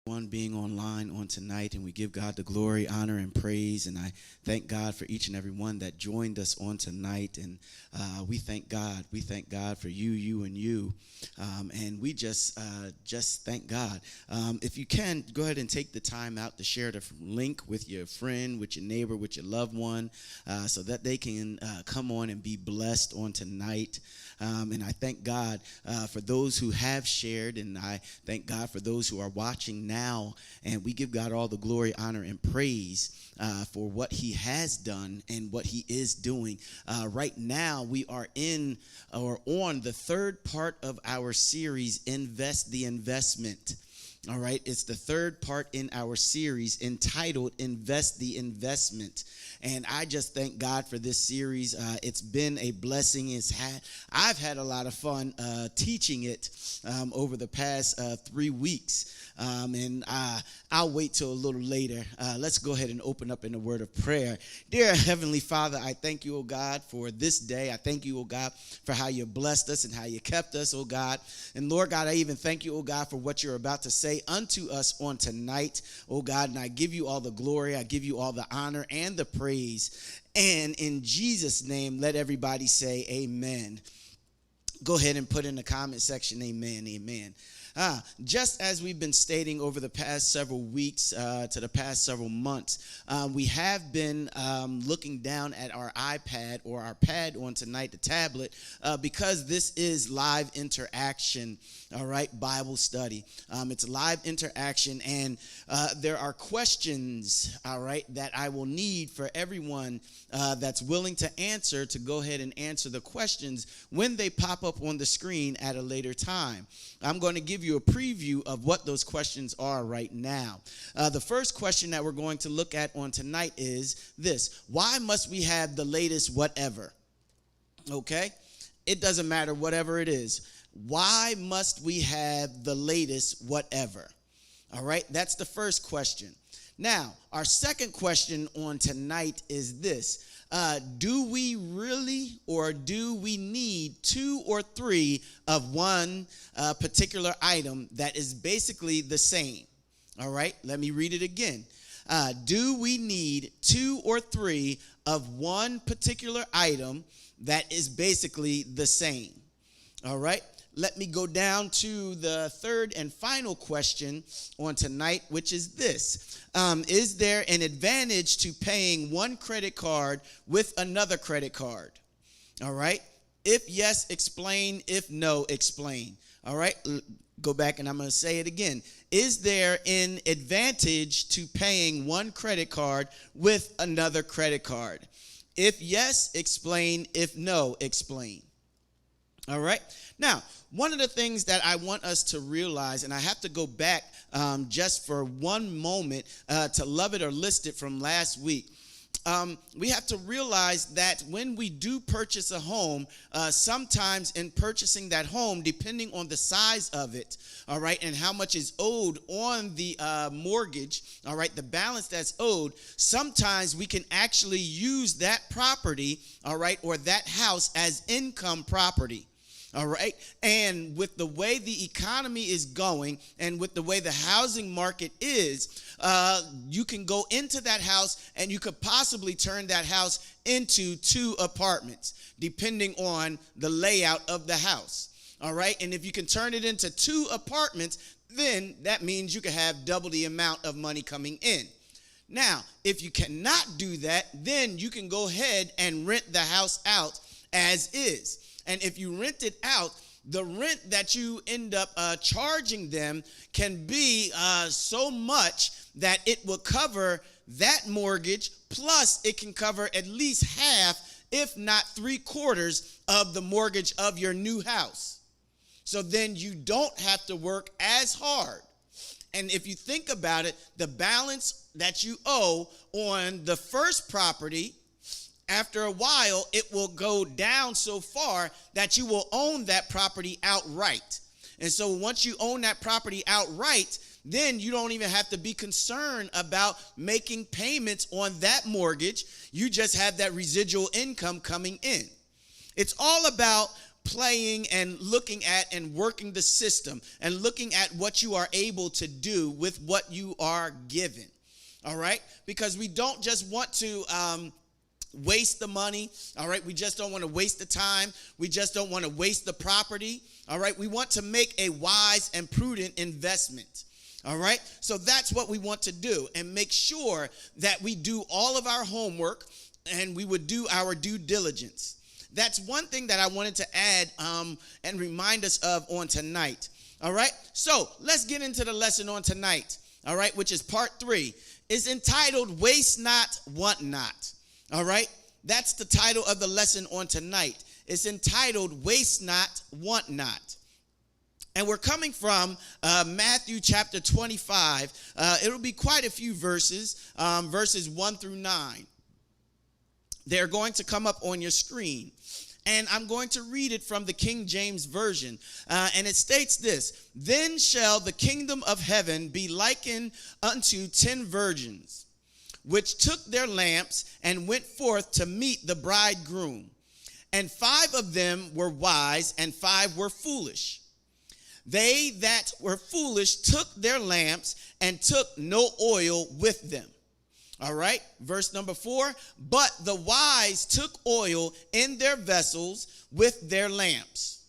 One being online on tonight, and we give God the glory, honor, and praise. And I thank God for each and every one that joined us on tonight. And we thank God. We thank God for you, and you. And we just thank God. If you can, go ahead and take the time out to share the link with your friend, with your neighbor, with your loved one, so that they can come on and be blessed on tonight. And I thank God for those who have shared, and I thank God for those who are watching now. And we give God all the glory, honor, and praise for what he has done and what he is doing. Right now, we are in or on the third part of our series, Invest the Investment. All right, it's the third part in our series entitled Invest the Investment. And I just thank God for this series. It's been a blessing. I've had a lot of fun teaching it over the past 3 weeks. And I'll wait till a little later. Let's go ahead and open up in a word of prayer. Dear Heavenly Father, I thank you, oh God, for this day. I thank you, oh God, for how you blessed us and how you kept us, oh God. And Lord God, I even thank you, oh God, for what you're about to say unto us on tonight, oh God. And I give you all the glory. I give you all the honor and the praise. And in Jesus' name, let everybody say amen. Go ahead and put in the comment section, amen, amen. Just as we've been stating over the past several weeks to the past several months, we have been looking down at our iPad or our pad on tonight, the tablet, because this is live interaction, all right, Bible study. It's live interaction, and there are questions, all right, that I will need for everyone that's willing to answer to go ahead and answer the questions when they pop up on the screen at a later time. I'm going to give you a preview of what those questions are right now. The first question that we're going to look at on tonight is this: why must we have the latest whatever? Okay? It doesn't matter whatever it is. Why must we have the latest whatever? All right? That's the first question. Now, our second question on tonight is this. Do we really or do we need 2 or 3 of one particular item that is basically the same? All right, let me read it again. Do we need 2 or 3 of one particular item that is basically the same? All right. Let me go down to the third and final question on tonight, which is this. Is there an advantage to paying one credit card with another credit card? All right. If yes, explain. If no, explain. All right. Go back and I'm going to say it again. Is there an advantage to paying one credit card with another credit card? If yes, explain. If no, explain. All right. Now, one of the things that I want us to realize, and I have to go back just for one moment to love it or list it from last week. We have to realize that when we do purchase a home, sometimes in purchasing that home, depending on the size of it, all right, and how much is owed on the mortgage, all right, the balance that's owed, sometimes we can actually use that property, all right, or that house as income property. All right. And with the way the economy is going and with the way the housing market is, you can go into that house and you could possibly turn that house into 2 apartments, depending on the layout of the house. All right. And if you can turn it into 2 apartments, then that means you can have double the amount of money coming in. Now, if you cannot do that, then you can go ahead and rent the house out as is. And if you rent it out, the rent that you end up charging them can be so much that it will cover that mortgage, plus it can cover at least half, if not 3/4 of the mortgage of your new house. So then you don't have to work as hard. And if you think about it, the balance that you owe on the first property, after a while, it will go down so far that you will own that property outright. And so once you own that property outright, then you don't even have to be concerned about making payments on that mortgage. You just have that residual income coming in. It's all about playing and looking at and working the system and looking at what you are able to do with what you are given. All right? Because we don't just want to waste the money. All right? We just don't want to waste the time. We just don't want to waste the property. All right? We want to make a wise and prudent investment. All right? So that's what we want to do, and make sure that we do all of our homework and we would do our due diligence. That's one thing that I wanted to add and remind us of on tonight. All right? So let's get into the lesson on tonight. All right? Which is part 3. It's entitled, Waste Not, Want Not. All right? That's the title of the lesson on tonight. It's entitled, Waste Not, Want Not. And we're coming from Matthew chapter 25. It'll be quite a few verses, verses 1 through 9. They're going to come up on your screen. And I'm going to read it from the King James Version. And it states this: Then shall the kingdom of heaven be likened unto 10 virgins, which took their lamps and went forth to meet the bridegroom. And 5 of them were wise, and 5 were foolish. They that were foolish took their lamps and took no oil with them. All right, verse number 4. But the wise took oil in their vessels with their lamps.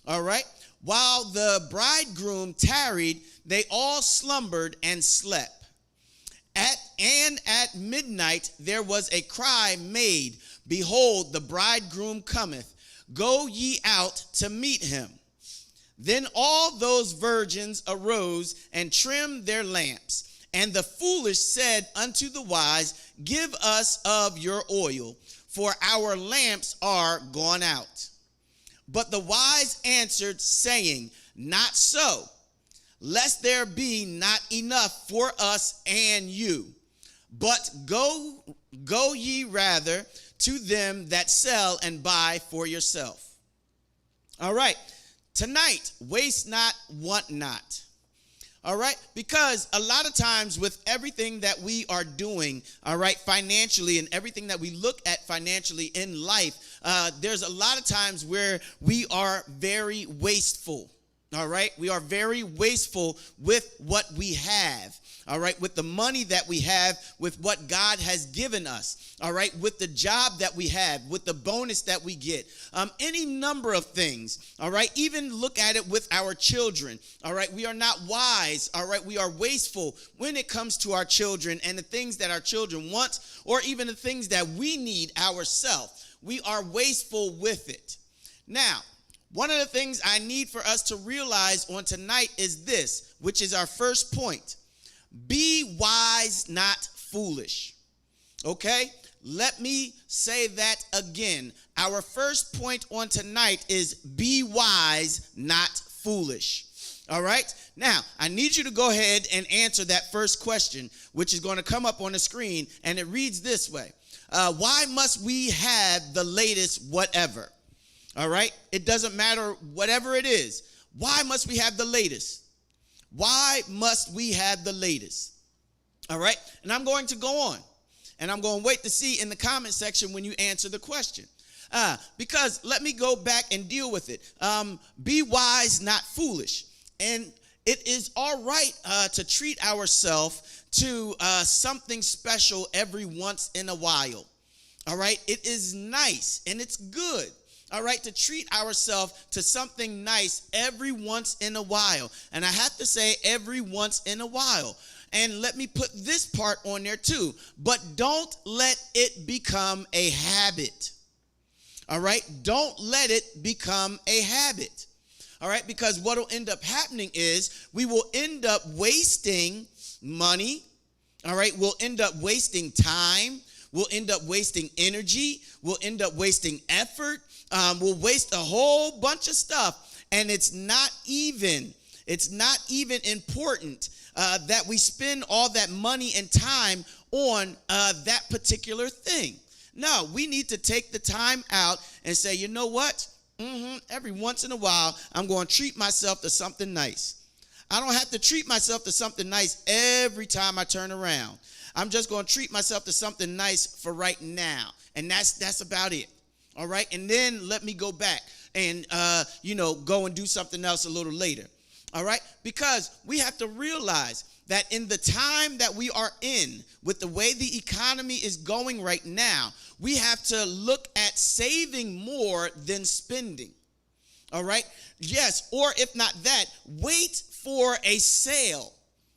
All right, while the bridegroom tarried, they all slumbered and slept. At midnight there was a cry made, Behold, the bridegroom cometh. Go ye out to meet him. Then all those virgins arose and trimmed their lamps. And the foolish said unto the wise, Give us of your oil, for our lamps are gone out. But the wise answered, saying, Not so, lest there be not enough for us and you. But go ye rather to them that sell and buy for yourself. All right. Tonight, waste not, want not. All right, because a lot of times with everything that we are doing, all right, financially, and everything that we look at financially in life, there's a lot of times where we are very wasteful. All right, we are very wasteful with what we have. All right, with the money that we have, with what God has given us. All right, with the job that we have, with the bonus that we get, any number of things. All right, even look at it with our children. All right, we are not wise. All right, we are wasteful when it comes to our children and the things that our children want, or even the things that we need ourselves. We are wasteful with it. Now, one of the things I need for us to realize on tonight is this, which is our first point. Be wise, not foolish. Okay? Let me say that again. Our first point on tonight is be wise, not foolish. All right? Now, I need you to go ahead and answer that first question, which is going to come up on the screen, and it reads this way. Why must we have the latest whatever? All right? It doesn't matter whatever it is. Why must we have the latest? Why must we have the latest? All right? And I'm going to go on. And I'm going to wait to see in the comment section when you answer the question. Because let me go back and deal with it. Be wise, not foolish. And it is all right to treat ourselves to something special every once in a while. All right? It is nice and it's good. All right, to treat ourselves to something nice every once in a while. And I have to say every once in a while. And let me put this part on there too. But don't let it become a habit. All right, don't let it become a habit. All right, because what will end up happening is we will end up wasting money. All right, we'll end up wasting time. We'll end up wasting energy. We'll end up wasting effort. We'll waste a whole bunch of stuff, and it's not even important that we spend all that money and time on that particular thing. No, we need to take the time out and say, you know what? Every once in a while, I'm going to treat myself to something nice. I don't have to treat myself to something nice every time I turn around. I'm just going to treat myself to something nice for right now, and that's about it. All right. And then let me go back and, go and do something else a little later. All right. Because we have to realize that in the time that we are in, with the way the economy is going right now, we have to look at saving more than spending. All right. Yes. Or if not that, wait for a sale.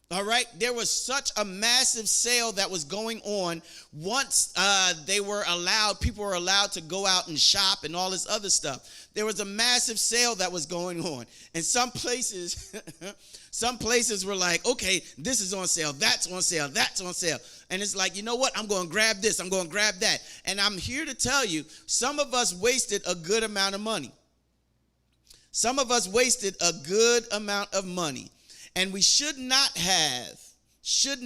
All right. There was such a massive sale that was going on once people were allowed to go out and shop and all this other stuff. There was a massive sale that was going on. And some places, were like, okay, this is on sale. That's on sale. That's on sale. And it's like, you know what? I'm going to grab this. I'm going to grab that. And I'm here to tell you, some of us wasted a good amount of money. Some of us wasted a good amount of money. And we should not have spent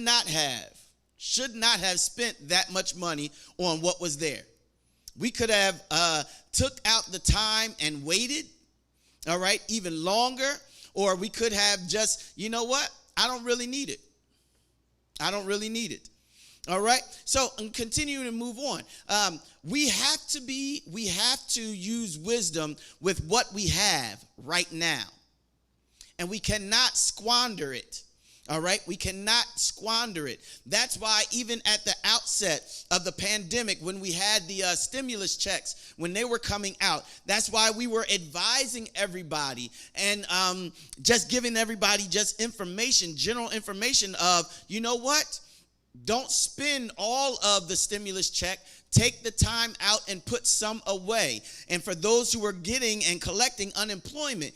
that much money on what was there. We could have took out the time and waited, all right, even longer, or we could have just, you know what? I don't really need it. All right. So I'm continuing to move on. We have to use wisdom with what we have right now. And we cannot squander it. All right. We cannot squander it. That's why even at the outset of the pandemic, when we had the stimulus checks, when they were coming out, that's why we were advising everybody and just giving everybody just information, general information of, you know what? Don't spend all of the stimulus check. Take the time out and put some away. And for those who were getting and collecting unemployment,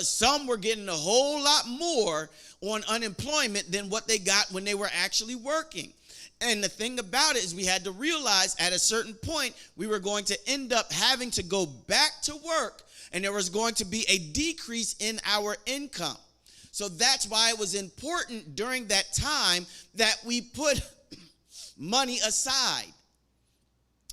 some were getting a whole lot more on unemployment than what they got when they were actually working. And the thing about it is we had to realize at a certain point we were going to end up having to go back to work, and there was going to be a decrease in our income. So that's why it was important during that time that we put money aside.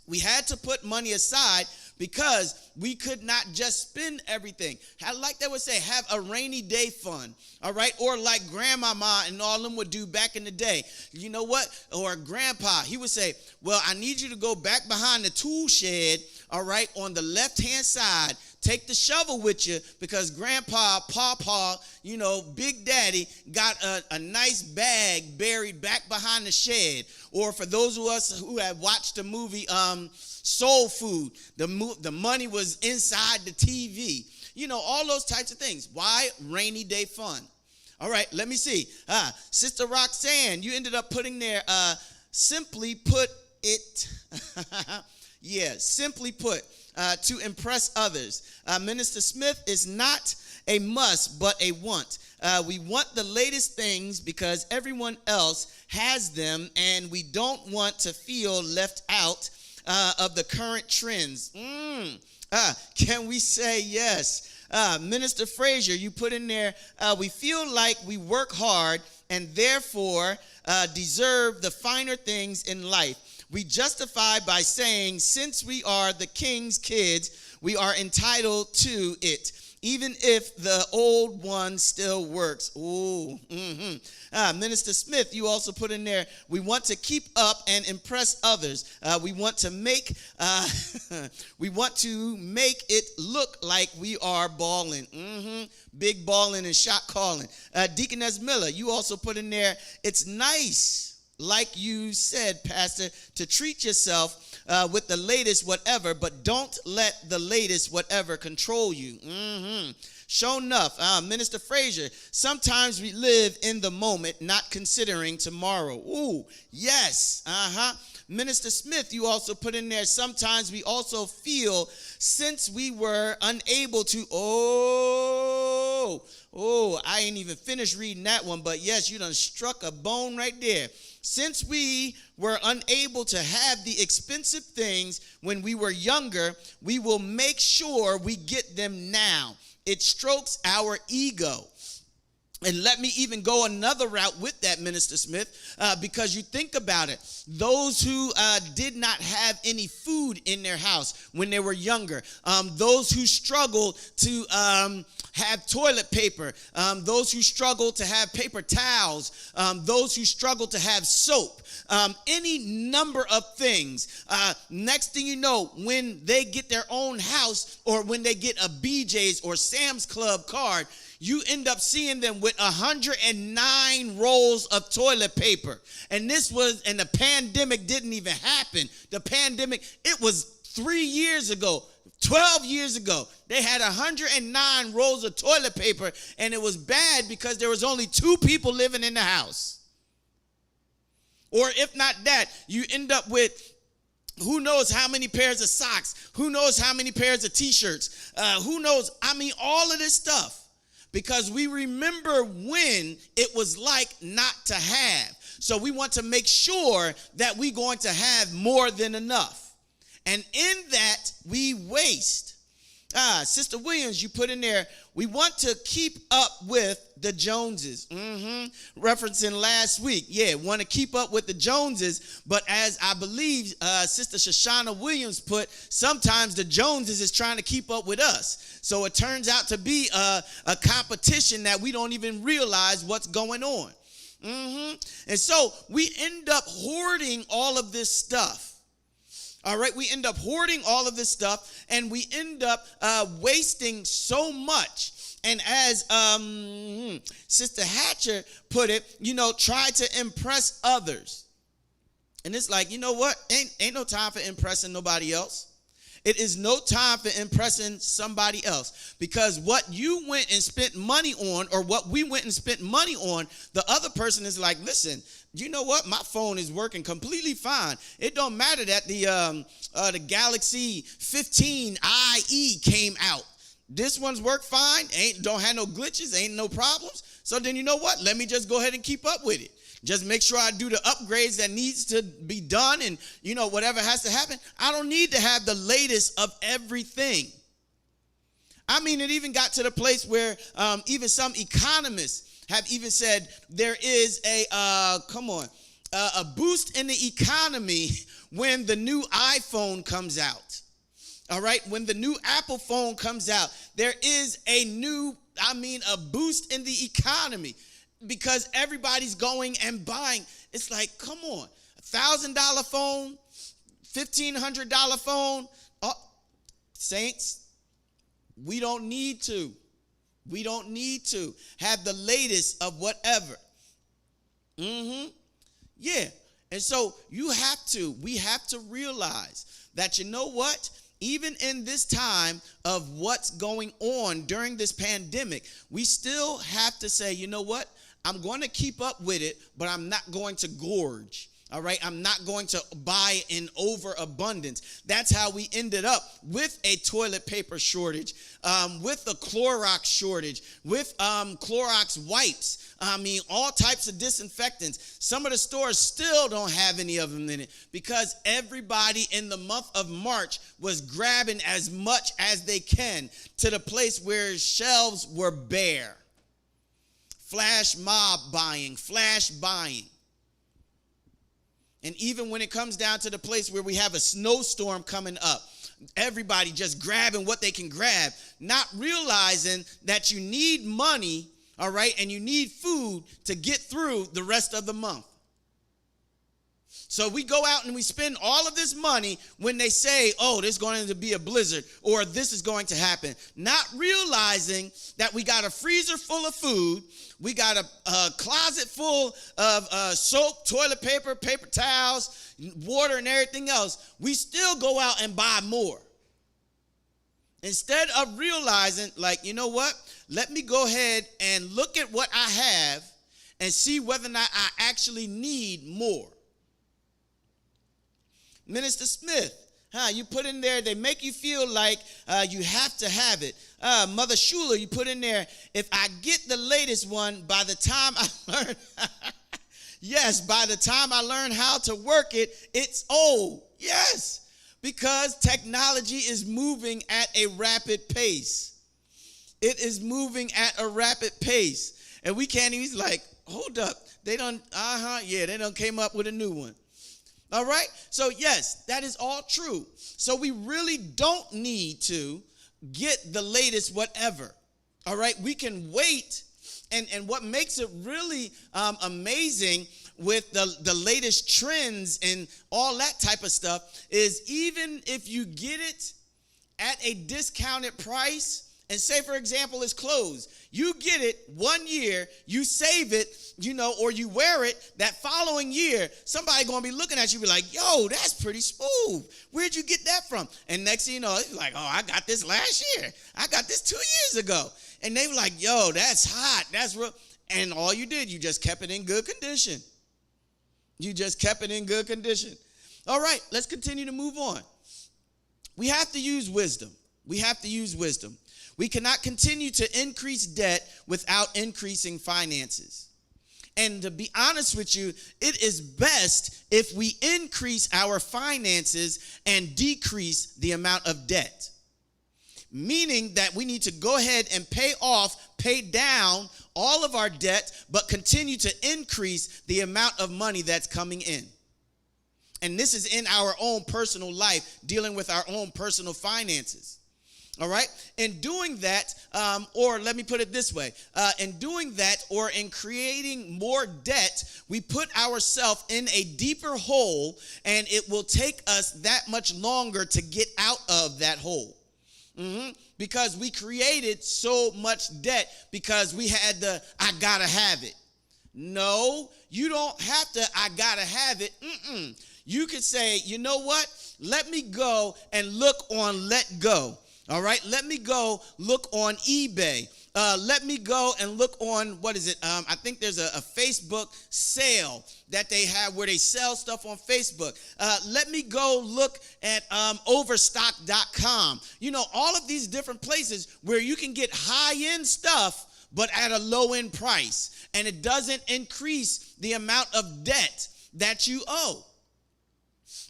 We had to put money aside because we could not just spend everything. Like they would say, have a rainy day fund, all right? Or like grandmama and all them would do back in the day. You know what? Or grandpa, he would say, well, I need you to go back behind the tool shed, all right, on the left-hand side. Take the shovel with you because grandpa, pawpaw, Big Daddy got a nice bag buried back behind the shed. Or for those of us who have watched the movie Soul Food, the money was inside the TV. All those types of things. Why? Rainy day fund. All right, let me see. Sister Roxanne, you ended up putting there, simply put it. Yeah, simply put. To impress others. Minister Smith is not a must, but a want. We want the latest things because everyone else has them, and we don't want to feel left out of the current trends. Can we say yes? Minister Frazier, you put in there, we feel like we work hard and therefore deserve the finer things in life. We justify by saying, since we are the king's kids, we are entitled to it, even if the old one still works. Ooh, Minister Smith, you also put in there, we want to keep up and impress others. We want to make it look like we are balling. Big balling and shot calling. Deaconess Miller, you also put in there, it's nice, like you said, Pastor, to treat yourself with the latest whatever, but don't let the latest whatever control you. Sure enough, Minister Frazier, sometimes we live in the moment, not considering tomorrow. Ooh, yes. Minister Smith, you also put in there, sometimes we also feel since we were unable to, I ain't even finished reading that one, but yes, you done struck a bone right there. Since we were unable to have the expensive things when we were younger, we will make sure we get them now. It strokes our ego. And let me even go another route with that, Minister Smith, because you think about it. Those who did not have any food in their house when they were younger, those who struggled to have toilet paper, those who struggled to have paper towels, those who struggled to have soap, any number of things. Next thing you know, when they get their own house or when they get a BJ's or Sam's Club card, you end up seeing them with 109 rolls of toilet paper. And the pandemic didn't even happen. The pandemic, it was 3 years ago, 12 years ago. They had 109 rolls of toilet paper, and it was bad because there was only 2 people living in the house. Or if not that, you end up with who knows how many pairs of socks, who knows how many pairs of t-shirts, who knows, all of this stuff. Because we remember when it was like not to have. So we want to make sure that we're going to have more than enough. And in that, we waste. Sister Williams, you put in there, we want to keep up with the Joneses. Referencing last week. Yeah, want to keep up with the Joneses. But as I believe Sister Shoshana Williams put, sometimes the Joneses is trying to keep up with us. So it turns out to be a competition that we don't even realize what's going on. And so we end up hoarding all of this stuff. All right, we end up hoarding all of this stuff, and we end up wasting so much. And as Sister Hatcher put it, try to impress others. And it's like, you know what? Ain't no time for impressing nobody else. It is no time for impressing somebody else, because what you went and spent money on, or what we went and spent money on, the other person is like, listen, you know what? My phone is working completely fine. It don't matter that the Galaxy 15 IE came out. This one's work fine. Don't have no glitches. Ain't no problems. So then you know what? Let me just go ahead and keep up with it. Just make sure I do the upgrades that needs to be done, and whatever has to happen. I don't need to have the latest of everything. It even got to the place where even some economists have even said there is a boost in the economy when the new iPhone comes out. All right, when the new Apple phone comes out, there is a boost in the economy, because everybody's going and buying. It's like, come on, $1,000 phone, $1,500 phone. Oh, saints, we don't need to. We don't need to have the latest of whatever. Yeah. And so we have to realize that, you know what? Even in this time of what's going on during this pandemic, we still have to say, you know what? I'm going to keep up with it, but I'm not going to gorge. All right, I'm not going to buy in overabundance. That's how we ended up with a toilet paper shortage, with a Clorox shortage, with Clorox wipes. All types of disinfectants. Some of the stores still don't have any of them in it, because everybody in the month of March was grabbing as much as they can, to the place where shelves were bare. Flash mob buying, flash buying. And even when it comes down to the place where we have a snowstorm coming up, everybody just grabbing what they can grab, not realizing that you need money, all right, and you need food to get through the rest of the month. So we go out and we spend all of this money when they say, oh, there's going to be a blizzard, or this is going to happen, not realizing that we got a freezer full of food, we got a closet full of soap, toilet paper, paper towels, water, and everything else. We still go out and buy more. Instead of realizing, like, you know what? Let me go ahead and look at what I have and see whether or not I actually need more. Minister Smith, you put in there, they make you feel like you have to have it. Mother Schuler, you put in there, if I get the latest one, by the time I learn, yes, by the time I learn how to work it, it's old. Yes, because technology is moving at a rapid pace. It is moving at a rapid pace. And we can't even, like, hold up. They done, they done came up with a new one. All right? So, yes, that is all true. So we really don't need to get the latest whatever. All right? We can wait. And what makes it really amazing with the latest trends and all that type of stuff is even if you get it at a discounted price, and say, for example, it's clothes. You get it 1 year, you save it, or you wear it, that following year, somebody going to be looking at you be like, yo, that's pretty smooth. Where'd you get that from? And next thing you know, it's like, oh, I got this last year. I got this 2 years ago. And they were like, yo, that's hot. That's real. And all you did, you just kept it in good condition. You just kept it in good condition. All right, let's continue to move on. We have to use wisdom. We have to use wisdom. We cannot continue to increase debt without increasing finances. And to be honest with you, it is best if we increase our finances and decrease the amount of debt. Meaning that we need to go ahead and pay down all of our debt, but continue to increase the amount of money that's coming in. And this is in our own personal life, dealing with our own personal finances. All right. In doing that, or let me put it this way, in doing that or in creating more debt, we put ourselves in a deeper hole, and it will take us that much longer to get out of that hole. Because we created so much debt because we had I gotta have it. No, you don't have to, I gotta have it. You could say, you know what? Let me go and look on Let Go. All right, let me go look on eBay. Let me go and look on, what is it? I think there's a Facebook sale that they have where they sell stuff on Facebook. Let me go look at overstock.com. All of these different places where you can get high-end stuff, but at a low-end price. And it doesn't increase the amount of debt that you owe.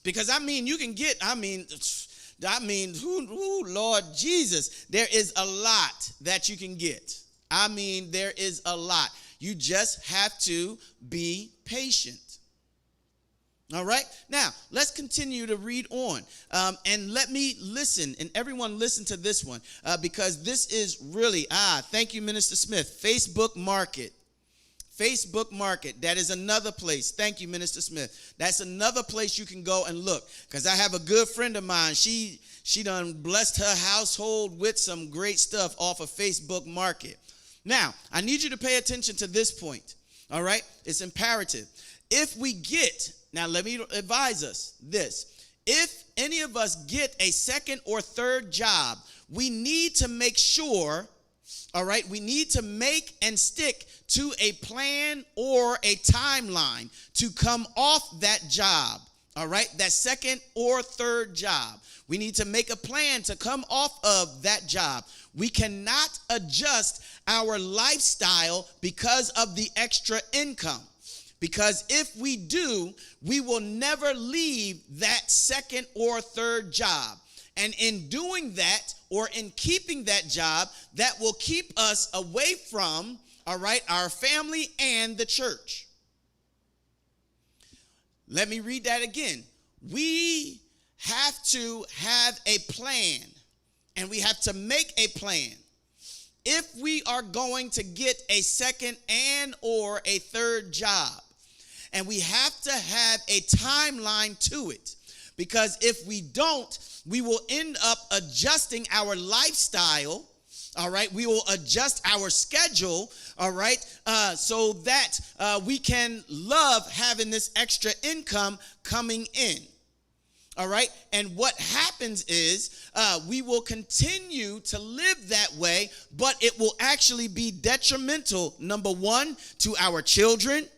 Because, you can get, Lord Jesus, there is a lot that you can get. There is a lot. You just have to be patient. All right? Now, let's continue to read on. And let me listen, and everyone listen to this one, because this is really, thank you, Minister Smith, Facebook Market. Facebook Market, that is another place. Thank you, Minister Smith. That's another place you can go and look. Because I have a good friend of mine. She done blessed her household with some great stuff off of Facebook Market. Now, I need you to pay attention to this point. All right? It's imperative. Now let me advise us this. If any of us get a second or third job, we need to make sure, all right, we need to make and stick to a plan or a timeline to come off that job, all right, that second or third job. We need to make a plan to come off of that job. We cannot adjust our lifestyle because of the extra income. Because if we do, we will never leave that second or third job. And in doing that, or in keeping that job, that will keep us away from, all right, our family and the church. Let me read that again. We have to have a plan, and we have to make a plan. If we are going to get a second and or a third job, and we have to have a timeline to it, because if we don't, we will end up adjusting our lifestyle, all right? We will adjust our schedule, all right, so that we can love having this extra income coming in, all right? And what happens is we will continue to live that way, but it will actually be detrimental, number one, to our children.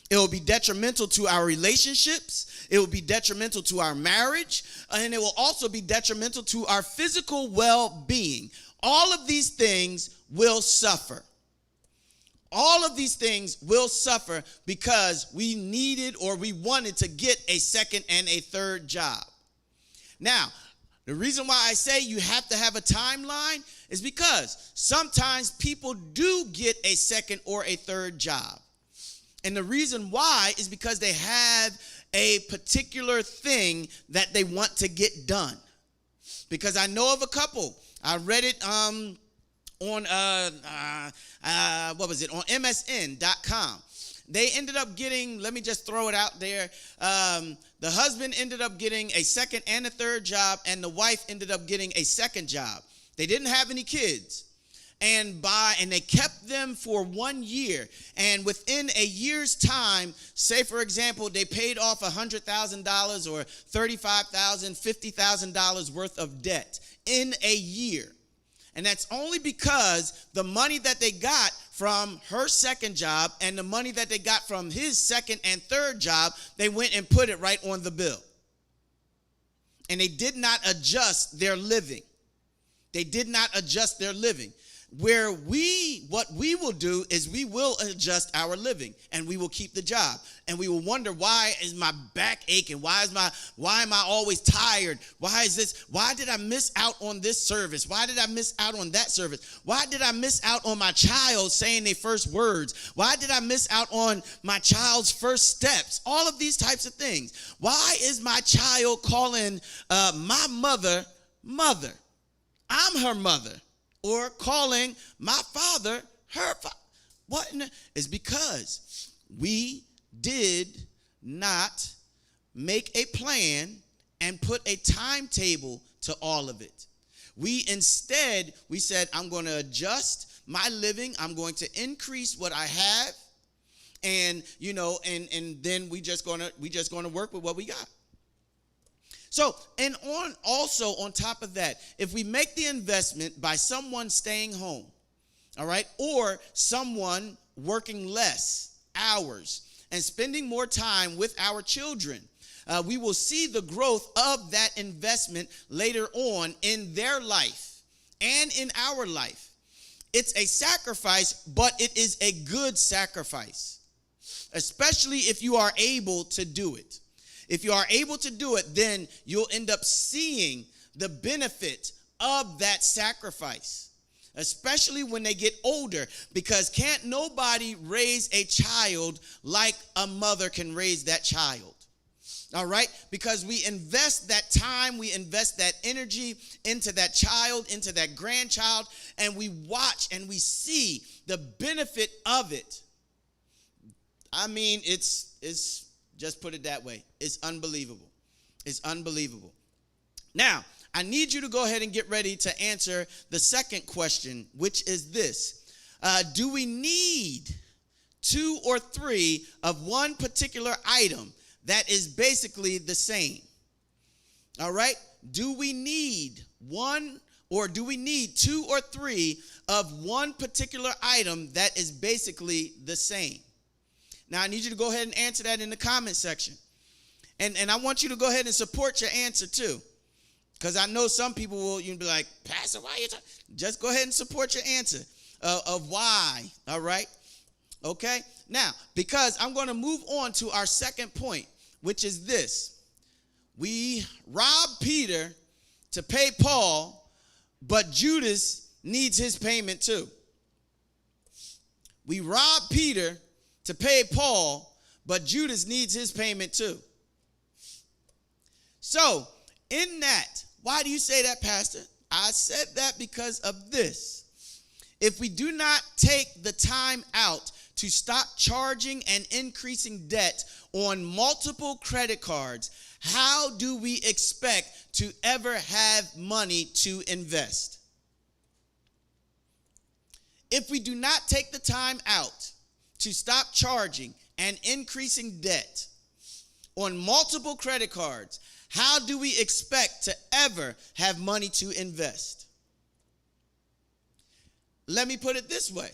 It will be detrimental to our relationships. It will be detrimental to our marriage. And it will also be detrimental to our physical well-being. All of these things will suffer. All of these things will suffer because we needed or we wanted to get a second and a third job. Now, The reason why I say you have to have a timeline is because sometimes people do get a second or a third job. And the reason why is because they have a particular thing that they want to get done. Because I know of a couple. I read it on MSN.com. They ended up getting, let me just throw it out there. The husband ended up getting a second and a third job, and the wife ended up getting a second job. They didn't have any kids. And they kept them for 1 year. And within a year's time, say for example, they paid off $100,000 or $35,000, $50,000 worth of debt in a year. And that's only because the money that they got from her second job and the money that they got from his second and third job, they went and put it right on the bill. And they did not adjust their living. They did not adjust their living. What we will do is we will adjust our living, and we will keep the job, and we will wonder, why is my back aching? Why am I always tired? Why did I miss out on this service? Why did I miss out on that service? Why did I miss out on my child saying their first words? Why did I miss out on my child's first steps? All of these types of things. Why is my child calling my mother, mother? I'm her mother. Or calling my father her father. What? It's because we did not make a plan and put a timetable to all of it. We said, I'm going to adjust my living. I'm going to increase what I have. And, and then we just going to work with what we got. So, and on top of that, if we make the investment by someone staying home, all right, or someone working less hours and spending more time with our children, we will see the growth of that investment later on in their life and in our life. It's a sacrifice, but it is a good sacrifice, especially if you are able to do it. If you are able to do it, then you'll end up seeing the benefit of that sacrifice, especially when they get older, because can't nobody raise a child like a mother can raise that child. All right? Because we invest that time, we invest that energy into that child, into that grandchild, and we watch and we see the benefit of it. I mean, it's just put it that way. It's unbelievable. It's unbelievable. Now, I need you to go ahead and get ready to answer the second question, which is this. Do we need 2 or 3 of one particular item that is basically the same? All right? Do we need 2 or 3 of one particular item that is basically the same? Now, I need you to go ahead and answer that in the comment section. And I want you to go ahead and support your answer, too. Because I know some people will be like, Pastor, why are you talking? Just go ahead and support your answer of why, all right? Okay? Now, because I'm going to move on to our second point, which is this. We robbed Peter to pay Paul, but Judas needs his payment, too. We robbed Peter to pay Paul, but Judas needs his payment too. So, in that, why do you say that, Pastor? I said that because of this. If we do not take the time out to stop charging and increasing debt on multiple credit cards, how do we expect to ever have money to invest? If we do not take the time out to stop charging and increasing debt on multiple credit cards, how do we expect to ever have money to invest? Let me put it this way.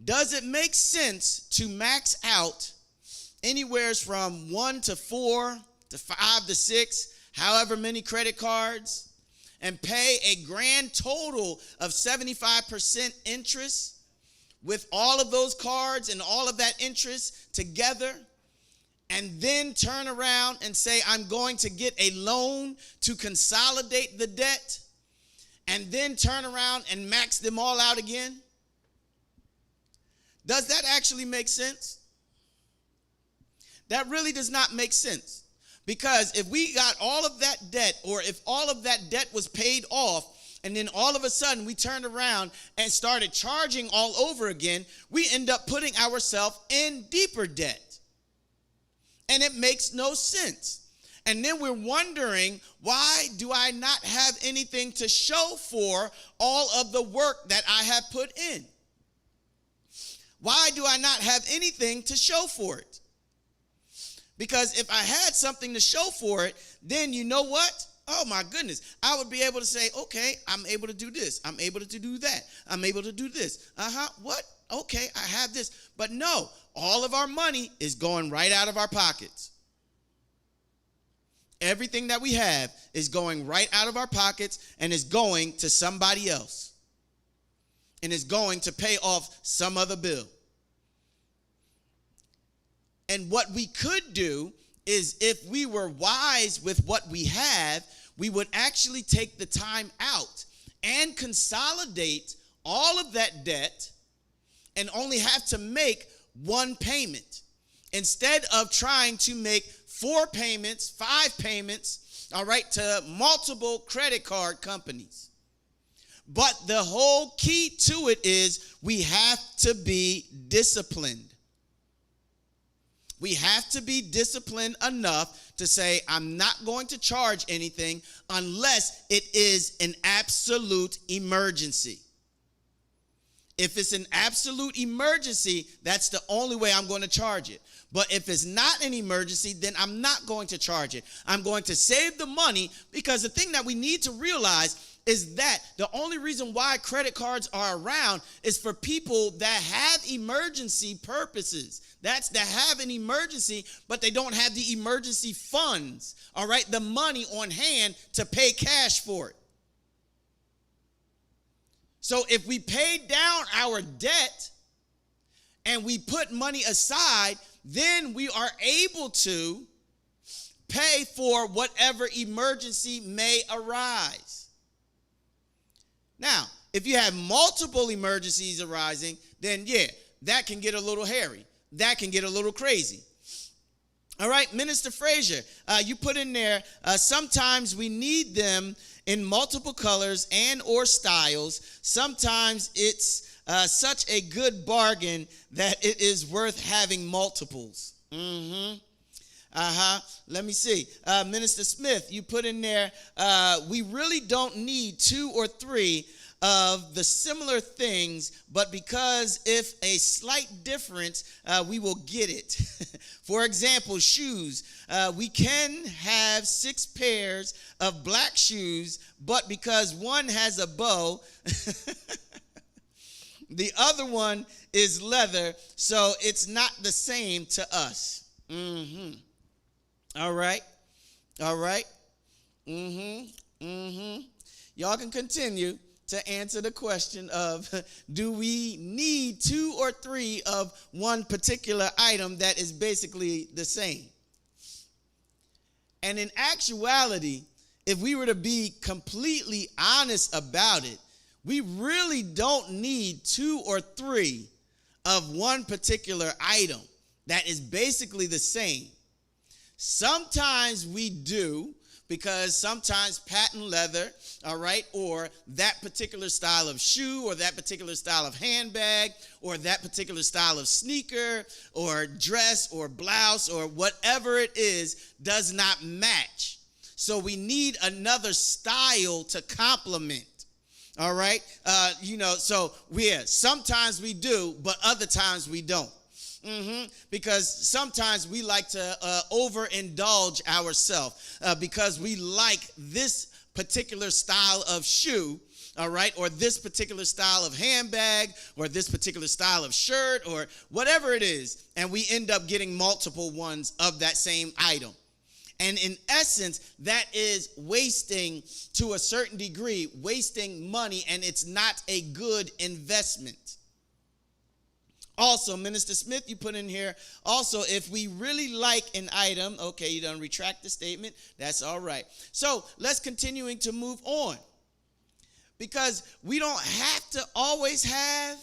Does it make sense to max out anywhere from 1 to 4 to 5 to 6, however many credit cards, and pay a grand total of 75% interest with all of those cards and all of that interest together, and then turn around and say, I'm going to get a loan to consolidate the debt, and then turn around and max them all out again? Does that actually make sense? That really does not make sense. Because if we got all of that debt, or if all of that debt was paid off, and then all of a sudden we turned around and started charging all over again, we end up putting ourselves in deeper debt. And it makes no sense. And then we're wondering, why do I not have anything to show for all of the work that I have put in? Why do I not have anything to show for it? Because if I had something to show for it, then you know what? Oh my goodness. I would be able to say, okay, I'm able to do this. I'm able to do that. I'm able to do this. What? Okay, I have this. But no, all of our money is going right out of our pockets. Everything that we have is going right out of our pockets and is going to somebody else. And is going to pay off some other bill. And what we could do is, if we were wise with what we have, we would actually take the time out and consolidate all of that debt and only have to make one payment, instead of trying to make 4 payments, 5 payments, all right, to multiple credit card companies. But the whole key to it is we have to be disciplined. We have to be disciplined enough to say, I'm not going to charge anything unless it is an absolute emergency. If it's an absolute emergency, that's the only way I'm going to charge it. But if it's not an emergency, then I'm not going to charge it. I'm going to save the money, because the thing that we need to realize is that the only reason why credit cards are around is for people that have emergency purposes. That's that have an emergency, but they don't have the emergency funds, all right, the money on hand to pay cash for it. So if we pay down our debt and we put money aside, then we are able to pay for whatever emergency may arise. Now, if you have multiple emergencies arising, then yeah, that can get a little hairy. That can get a little crazy. All right, Minister Frazier, you put in there, sometimes we need them in multiple colors and or styles. Sometimes it's such a good bargain that it is worth having multiples. Let me see. Minister Smith, you put in there, we really don't need 2 or 3 of the similar things, but because if a slight difference, we will get it. For example, shoes. We can have 6 pairs of black shoes, but because one has a bow, the other one is leather, so it's not the same to us. All right. Y'all can continue to answer the question of, do we need 2 or 3 of one particular item that is basically the same? And in actuality, if we were to be completely honest about it, we really don't need 2 or 3 of one particular item that is basically the same. Sometimes we do, because sometimes patent leather, all right, or that particular style of shoe, or that particular style of handbag, or that particular style of sneaker, or dress, or blouse, or whatever it is, does not match. So we need another style to complement. All right, so sometimes we do, but other times we don't. Because sometimes we like to overindulge ourselves because we like this particular style of shoe, all right, or this particular style of handbag, or this particular style of shirt, or whatever it is, and we end up getting multiple ones of that same item. And in essence, that is wasting, to a certain degree, wasting money, and it's not a good investment. Also, Minister Smith, you put in here, also, if we really like an item, okay, you done retract the statement, that's all right. So let's continuing to move on, because we don't have to always have,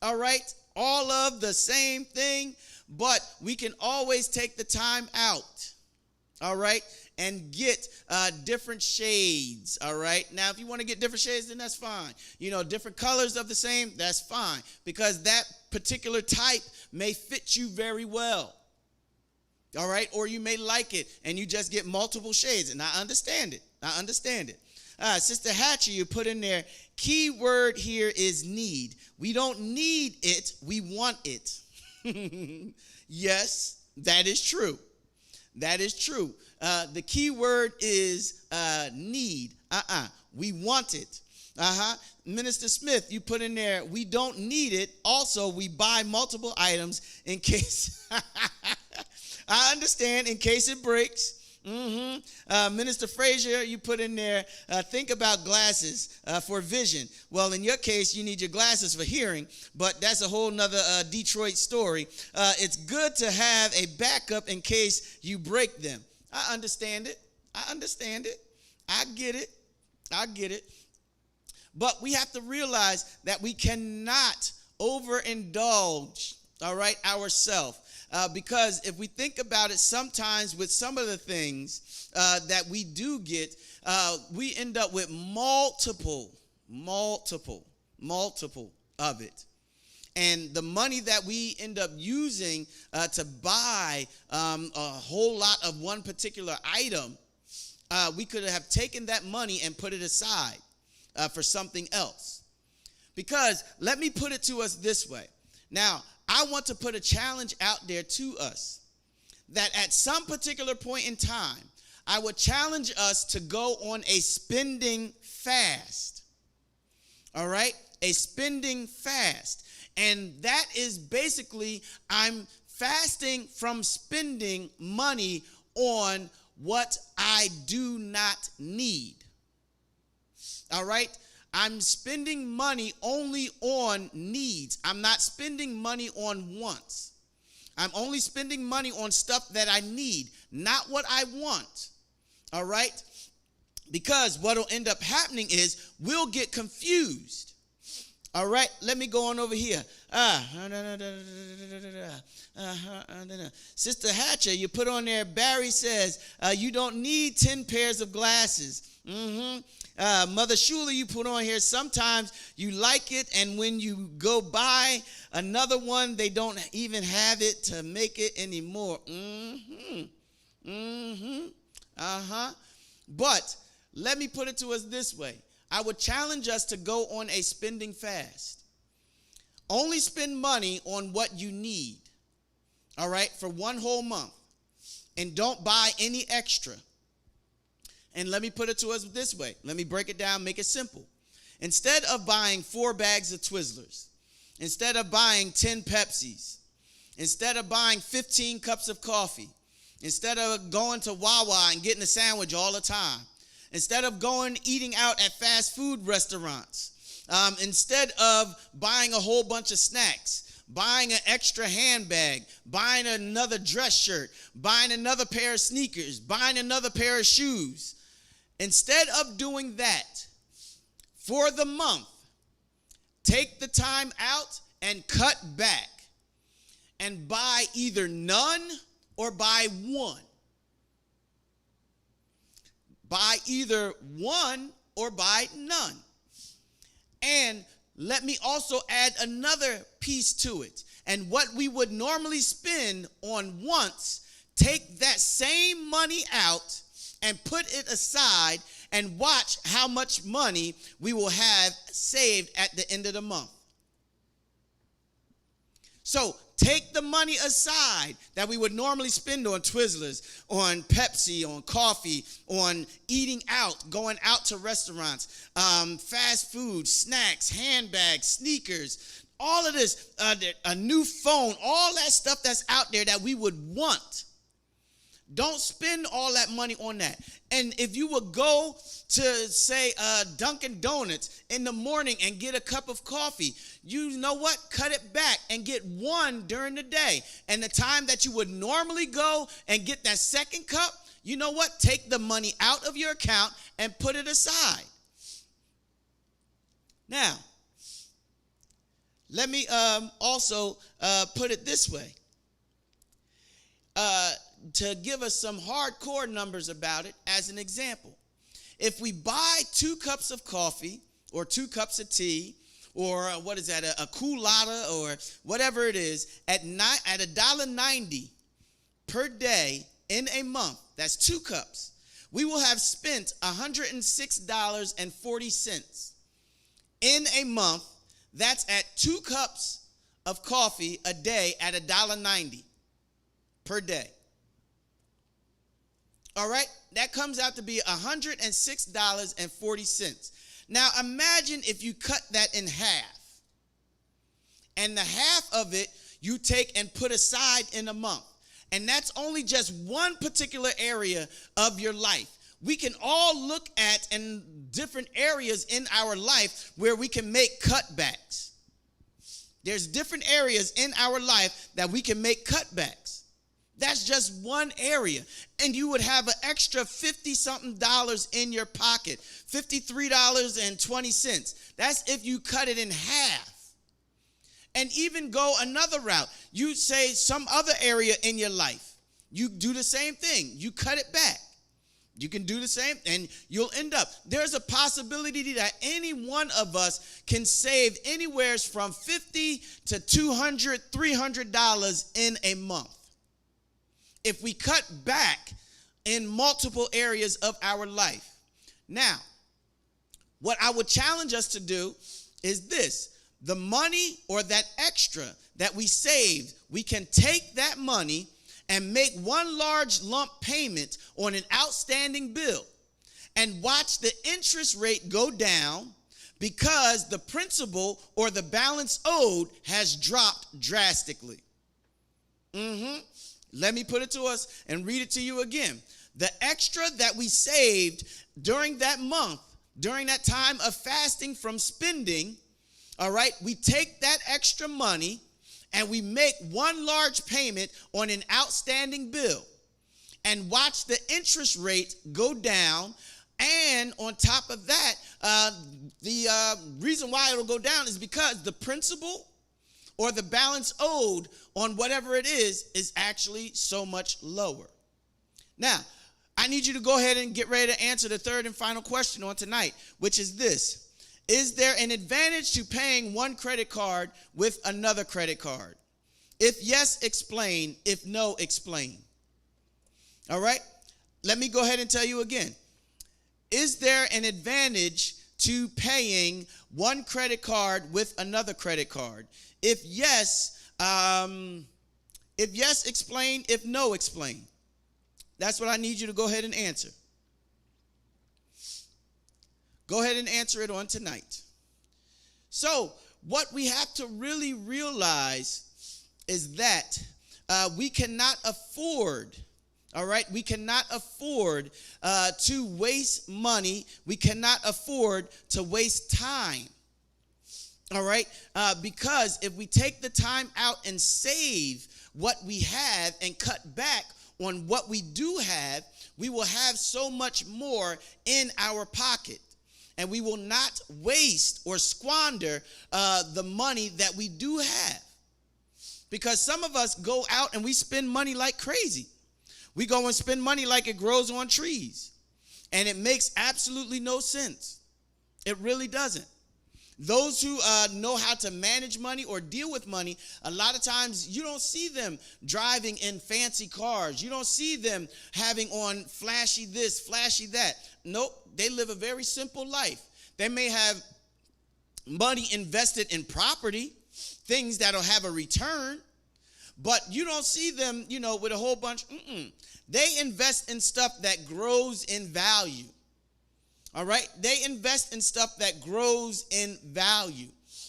all right, all of the same thing, but we can always take the time out, all right, and get different shades, all right? Now, if you want to get different shades, then that's fine. You know, different colors of the same, that's fine, because that particular type may fit you very well, all right? Or you may like it, and you just get multiple shades, and I understand it. I understand it. Sister Hatcher, you put in there, key word here is need. We don't need it, we want it. Yes, that is true. That is true. The key word is need. We want it. Minister Smith, you put in there, we don't need it. Also, we buy multiple items in case. I understand, in case it breaks. Minister Frazier, you put in there, think about glasses for vision. Well, in your case, you need your glasses for hearing, but that's a whole nother Detroit story. It's good to have a backup in case you break them. I understand it. I understand it. I get it. I get it. But we have to realize that we cannot overindulge, all right, ourselves. Because if we think about it, sometimes with some of the things that we do get, we end up with multiple of it. And the money that we end up using to buy a whole lot of one particular item, we could have taken that money and put it aside for something else. Because let me put it to us this way. Now, I want to put a challenge out there to us that at some particular point in time, I would challenge us to go on a spending fast. All right? A spending fast. And that is basically, I'm fasting from spending money on what I do not need. All right? I'm spending money only on needs. I'm not spending money on wants. I'm only spending money on stuff that I need, not what I want. All right? Because what will end up happening is we'll get confused. All right? Let me go on over here. Sister Hatcher, you put on there, Barry says, you don't need 10 pairs of glasses. Mother Shula, you put on here, sometimes you like it, and when you go buy another one, they don't even have it to make it anymore. But let me put it to us this way. I would challenge us to go on a spending fast. Only spend money on what you need, all right, for one whole month, and don't buy any extra. And let me put it to us this way. Let me break it down, make it simple. Instead of buying 4 bags of Twizzlers, instead of buying 10 Pepsis, instead of buying 15 cups of coffee, instead of going to Wawa and getting a sandwich all the time, instead of eating out at fast food restaurants, instead of buying a whole bunch of snacks, buying an extra handbag, buying another dress shirt, buying another pair of sneakers, buying another pair of shoes, instead of doing that for the month, take the time out and cut back and buy either none or buy one. Buy either one or buy none. And let me also add another piece to it. And what we would normally spend on once, take that same money out and put it aside and watch how much money we will have saved at the end of the month. So take the money aside that we would normally spend on Twizzlers, on Pepsi, on coffee, on eating out, going out to restaurants, fast food, snacks, handbags, sneakers, all of this, a new phone, all that stuff that's out there that we would want. Don't spend all that money on that. And if you would go to, say, Dunkin' Donuts in the morning and get a cup of coffee, you know what? Cut it back and get one during the day. And the time that you would normally go and get that second cup, you know what? Take the money out of your account and put it aside. Now, let me also put it this way. To give us some hardcore numbers about it, as an example, if we buy 2 cups of coffee or 2 cups of tea, or what is that, a culotta or whatever it is, at $1.90 per day in a month, that's 2 cups, we will have spent $106.40 in a month. That's at 2 cups of coffee a day at $1.90 per day. All right, that comes out to be $106.40. Now imagine if you cut that in half, and the half of it you take and put aside in a month. And that's only just one particular area of your life. We can all look at in different areas in our life where we can make cutbacks. There's different areas in our life that we can make cutbacks. That's just one area. And you would have an extra $50-something in your pocket, $53.20. That's if you cut it in half. And even go another route. You say some other area in your life. You do the same thing. You cut it back. You can do the same, and you'll end up. There's a possibility that any one of us can save anywhere from $50 to $200, $300 in a month if we cut back in multiple areas of our life. Now, what I would challenge us to do is this. The money or that extra that we saved, we can take that money and make one large lump payment on an outstanding bill and watch the interest rate go down because the principal or the balance owed has dropped drastically. Let me put it to us and read it to you again. The extra that we saved during that month, during that time of fasting from spending, all right, we take that extra money and we make one large payment on an outstanding bill and watch the interest rate go down. And on top of that, the reason why it'll go down is because the principal or the balance owed on whatever it is actually so much lower. Now, I need you to go ahead and get ready to answer the third and final question on tonight, which is this. Is there an advantage to paying one credit card with another credit card? If yes, explain. If no, explain. All right? Let me go ahead and tell you again. Is there an advantage to paying one credit card with another credit card? If yes, explain. If no, explain. That's what I need you to go ahead and answer. Go ahead and answer it on tonight. So, what we have to really realize is that we cannot afford, all right? We cannot afford to waste money. We cannot afford to waste time, all right? Because if we take the time out and save what we have and cut back on what we do have, we will have so much more in our pocket. And we will not waste or squander the money that we do have. Because some of us go out and we spend money like crazy. We go and spend money like it grows on trees. And it makes absolutely no sense. It really doesn't. Those who know how to manage money or deal with money, a lot of times you don't see them driving in fancy cars. You don't see them having on flashy this, flashy that. Nope, they live a very simple life. They may have money invested in property, things that'll have a return, but you don't see them, with a whole bunch. They invest in stuff that grows in value. All right, they invest in stuff that grows in value,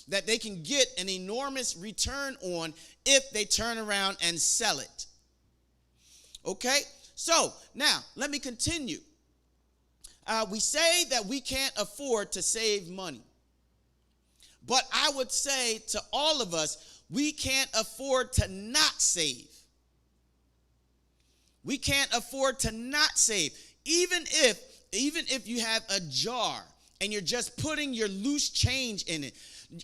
that they can get an enormous return on if they turn around and sell it. Okay, So now let me continue. We say that we can't afford to save money. But I would say to all of us, we can't afford to not save. We can't afford to not save. Even if you have a jar and you're just putting your loose change in it.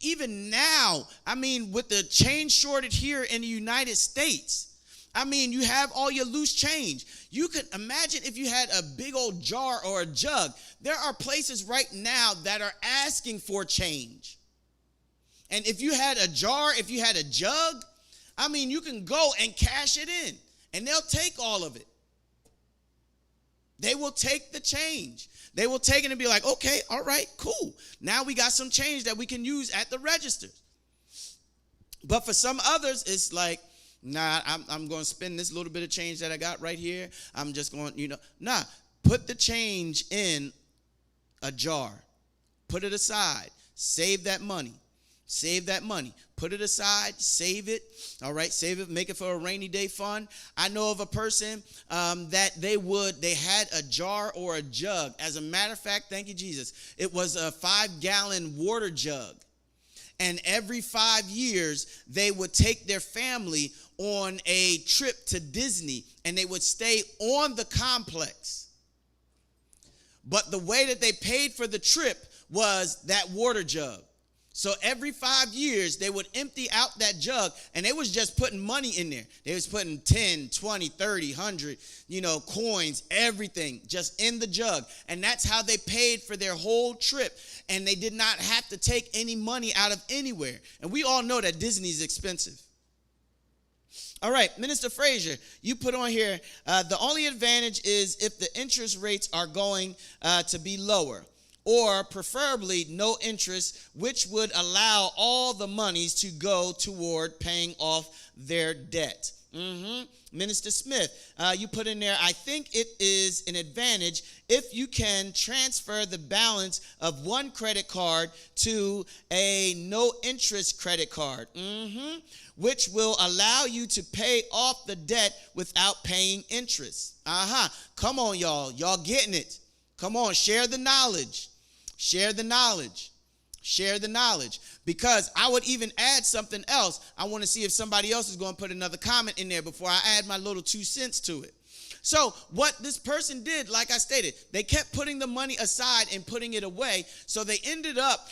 Even now, I mean, with the change shortage here in the United States, I mean, you have all your loose change. You could imagine if you had a big old jar or a jug. There are places right now that are asking for change. And if you had a jar, if you had a jug, I mean, you can go and cash it in, and they'll take all of it. They will take the change. They will take it and be like, okay, all right, cool. Now we got some change that we can use at the registers. But for some others, it's like, nah, I'm going to spend this little bit of change that I got right here. I'm just going, put the change in a jar. Put it aside. Save that money. Save that money. Put it aside. Save it. All right. Save it. Make it for a rainy day fund. I know of a person that they had a jar or a jug. As a matter of fact, thank you, Jesus. It was a 5-gallon water jug. And every 5 years, they would take their family on a trip to Disney, and they would stay on the complex. But the way that they paid for the trip was that water jug. So every 5 years, they would empty out that jug, and they was just putting money in there. They was putting 10, 20, 30, 100, coins, everything just in the jug. And that's how they paid for their whole trip. And they did not have to take any money out of anywhere. And we all know that Disney is expensive. All right, Minister Frazier, you put on here, the only advantage is if the interest rates are going to be lower, or preferably no interest, which would allow all the monies to go toward paying off their debt. Minister Smith, you put in there, I think it is an advantage if you can transfer the balance of one credit card to a no interest credit card, which will allow you to pay off the debt without paying interest. Come on, y'all. Y'all getting it. Come on, share the knowledge. Share the knowledge. Share the knowledge. Because I would even add something else. I want to see if somebody else is going to put another comment in there before I add my little 2 cents to it. So what this person did, like I stated, they kept putting the money aside and putting it away. So they ended up,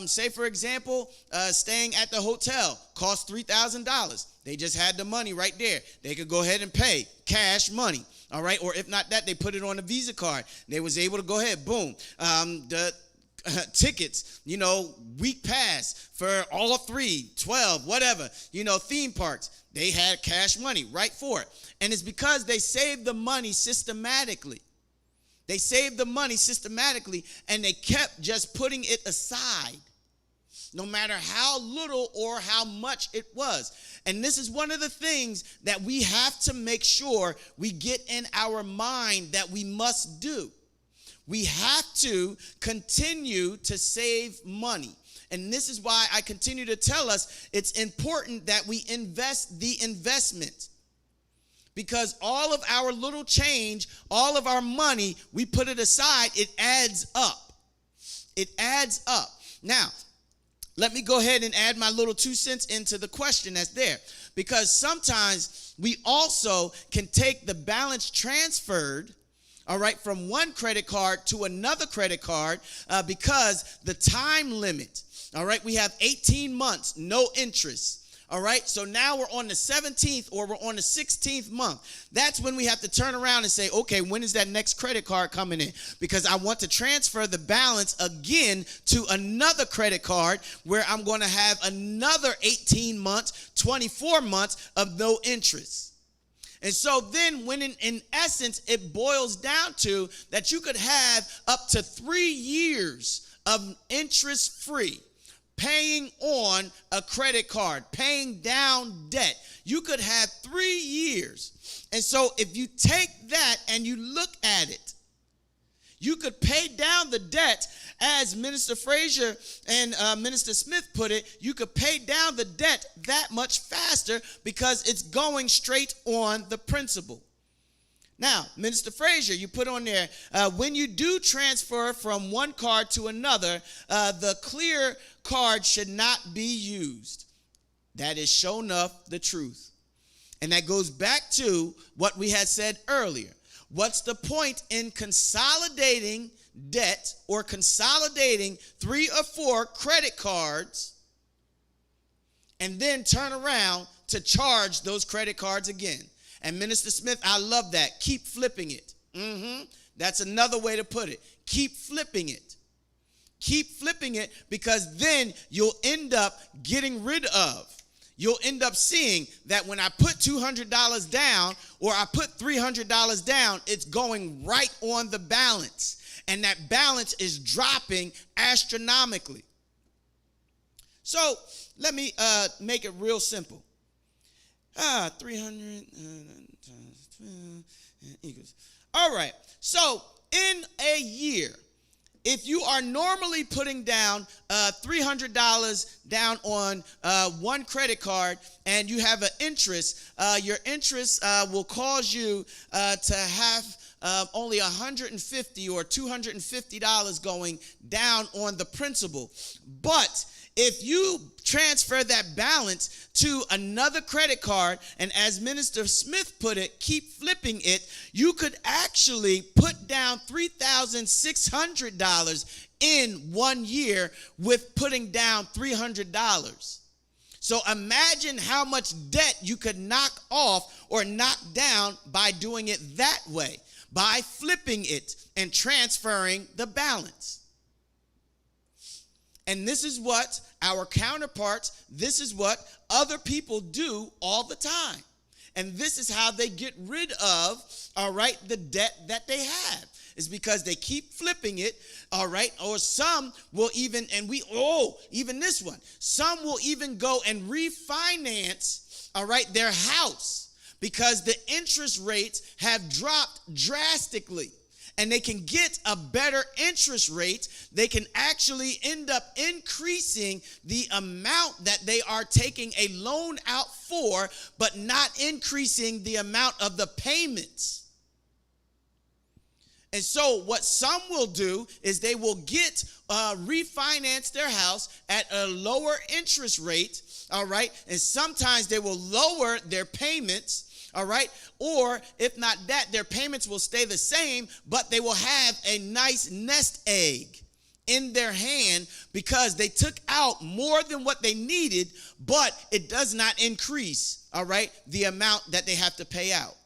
say, for example, staying at the hotel, cost $3,000. They just had the money right there. They could go ahead and pay cash money. All right. Or if not that, they put it on a Visa card. They was able to go ahead. Boom. The tickets, week pass for all 3, 12, whatever, theme parks. They had cash money right for it. And it's because they saved the money systematically. They saved the money systematically, and they kept just putting it aside, no matter how little or how much it was. And this is one of the things that we have to make sure we get in our mind that we must do. We have to continue to save money. And this is why I continue to tell us it's important that we invest the investment. Because all of our little change, all of our money, we put it aside, it adds up. It adds up. Now, let me go ahead and add my little 2 cents into the question that's there. Because sometimes we also can take the balance transferred, all right, from one credit card to another credit card because the time limit, all right, we have 18 months, no interest. All right, so now we're on the 17th or we're on the 16th month. That's when we have to turn around and say, okay, when is that next credit card coming in? Because I want to transfer the balance again to another credit card where I'm going to have another 18 months, 24 months of no interest. And so then when in essence, it boils down to that you could have up to 3 years of interest-free, paying on a credit card, paying down debt. You could have 3 years. And so if you take that and you look at it, you could pay down the debt, as Minister Frazier and Minister Smith put it, you could pay down the debt that much faster because it's going straight on the principal. Now, Minister Frazier, you put on there, when you do transfer from one card to another, the clear card should not be used. That is sure enough the truth. And that goes back to what we had said earlier. What's the point in consolidating debt or consolidating 3 or 4 credit cards and then turn around to charge those credit cards again? And Minister Smith, I love that. Keep flipping it. That's another way to put it. Keep flipping it. Keep flipping it, because then you'll end up getting rid of. You'll end up seeing that when I put $200 down or I put $300 down, it's going right on the balance. And that balance is dropping astronomically. So let me make it real simple. 300 times 12 equals. All right. So in a year, if you are normally putting down $300 down on one credit card and you have an interest, your interest will cause you to have only $150 or $250 going down on the principal. But if you transfer that balance to another credit card, and as Minister Smith put it, keep flipping it, you could actually put down $3,600 in 1 year with putting down $300. So imagine how much debt you could knock off or knock down by doing it that way, by flipping it and transferring the balance. And this is what our counterparts, this is what other people do all the time. And this is how they get rid of, all right, the debt that they have. Is because they keep flipping it, all right? Or some will even, even this one. Some will even go and refinance, all right, their house because the interest rates have dropped drastically. And they can get a better interest rate. They can actually end up increasing the amount that they are taking a loan out for, but not increasing the amount of the payments. And so what some will do is they will refinance their house at a lower interest rate, all right? And sometimes they will lower their payments, all right? Or if not that, their payments will stay the same, but they will have a nice nest egg in their hand because they took out more than what they needed, but it does not increase, all right, the amount that they have to pay out.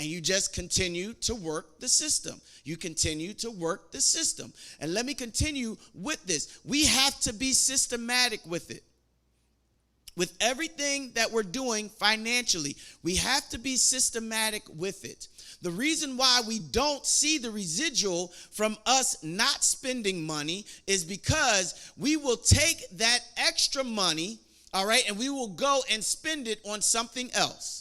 And you just continue to work the system. You continue to work the system. And let me continue with this. We have to be systematic with it. With everything that we're doing financially, we have to be systematic with it. The reason why we don't see the residual from us not spending money is because we will take that extra money, all right, and we will go and spend it on something else.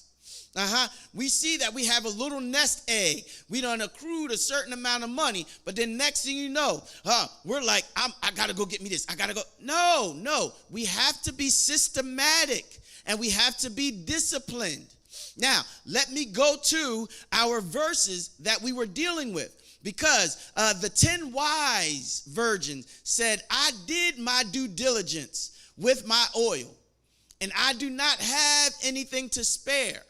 We see that we have a little nest egg. We done accrued a certain amount of money, but then next thing you know, we're like, I got to go get me this. I got to go. No. We have to be systematic and we have to be disciplined. Now, let me go to our verses that we were dealing with. Because the 10 wise virgins said, I did my due diligence with my oil, and I do not have anything to spare.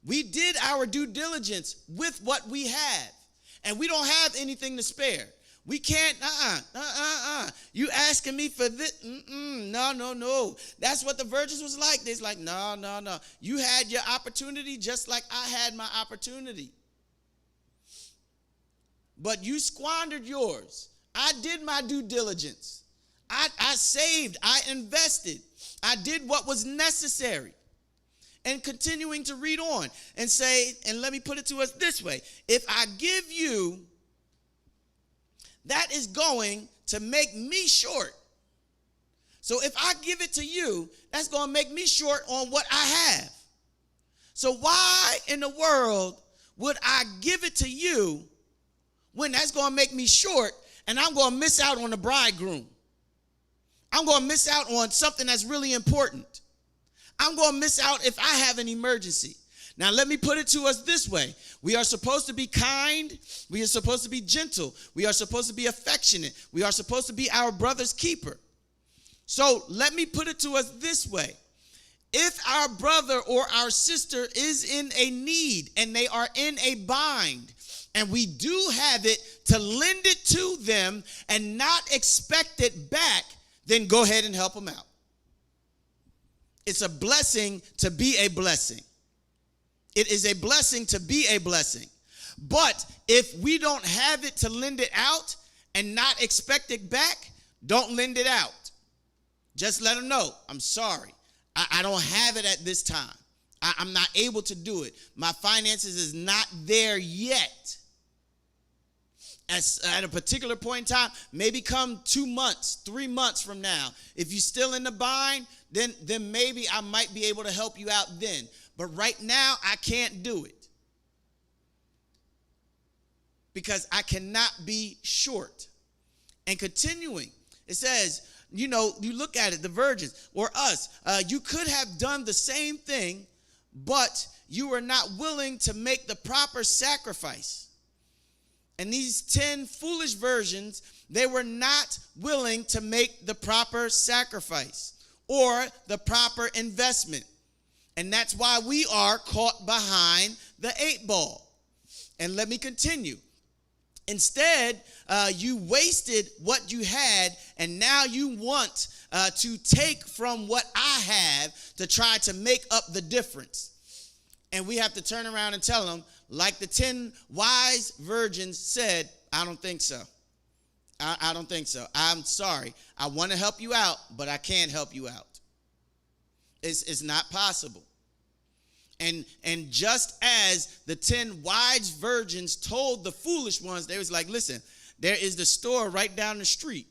We did our due diligence with what we have, and we don't have anything to spare. We can't, You asking me for this? No. That's what the virgins was like. They's like, no. You had your opportunity just like I had my opportunity. But you squandered yours. I did my due diligence. I saved. I invested. I did what was necessary. And continuing to read on and say, and let me put it to us this way. If I give you, that is going to make me short. So if I give it to you, that's going to make me short on what I have. So why in the world would I give it to you when that's going to make me short and I'm going to miss out on the bridegroom? I'm going to miss out on something that's really important. I'm going to miss out if I have an emergency. Now, let me put it to us this way. We are supposed to be kind. We are supposed to be gentle. We are supposed to be affectionate. We are supposed to be our brother's keeper. So let me put it to us this way. If our brother or our sister is in a need and they are in a bind, and we do have it to lend it to them and not expect it back, then go ahead and help them out. It's a blessing to be a blessing. It is a blessing to be a blessing. But if we don't have it to lend it out and not expect it back, don't lend it out. Just let them know, I'm sorry. I don't have it at this time. I'm not able to do it. My finances is not there yet. At a particular point in time, maybe come 2 months, 3 months from now. If you're still in the bind, then maybe I might be able to help you out then. But right now, I can't do it. Because I cannot be short. And continuing, it says, you look at it, the virgins or us, you could have done the same thing, but you were not willing to make the proper sacrifice. And these 10 foolish virgins, they were not willing to make the proper sacrifice or the proper investment. And that's why we are caught behind the 8 ball. And let me continue. Instead, you wasted what you had, and now you want to take from what I have to try to make up the difference. And we have to turn around and tell them, like the 10 wise virgins said, I don't think so. I don't think so. I'm sorry. I want to help you out, but I can't help you out. It's not possible. And just as the 10 wise virgins told the foolish ones, they was like, listen, there is the store right down the street,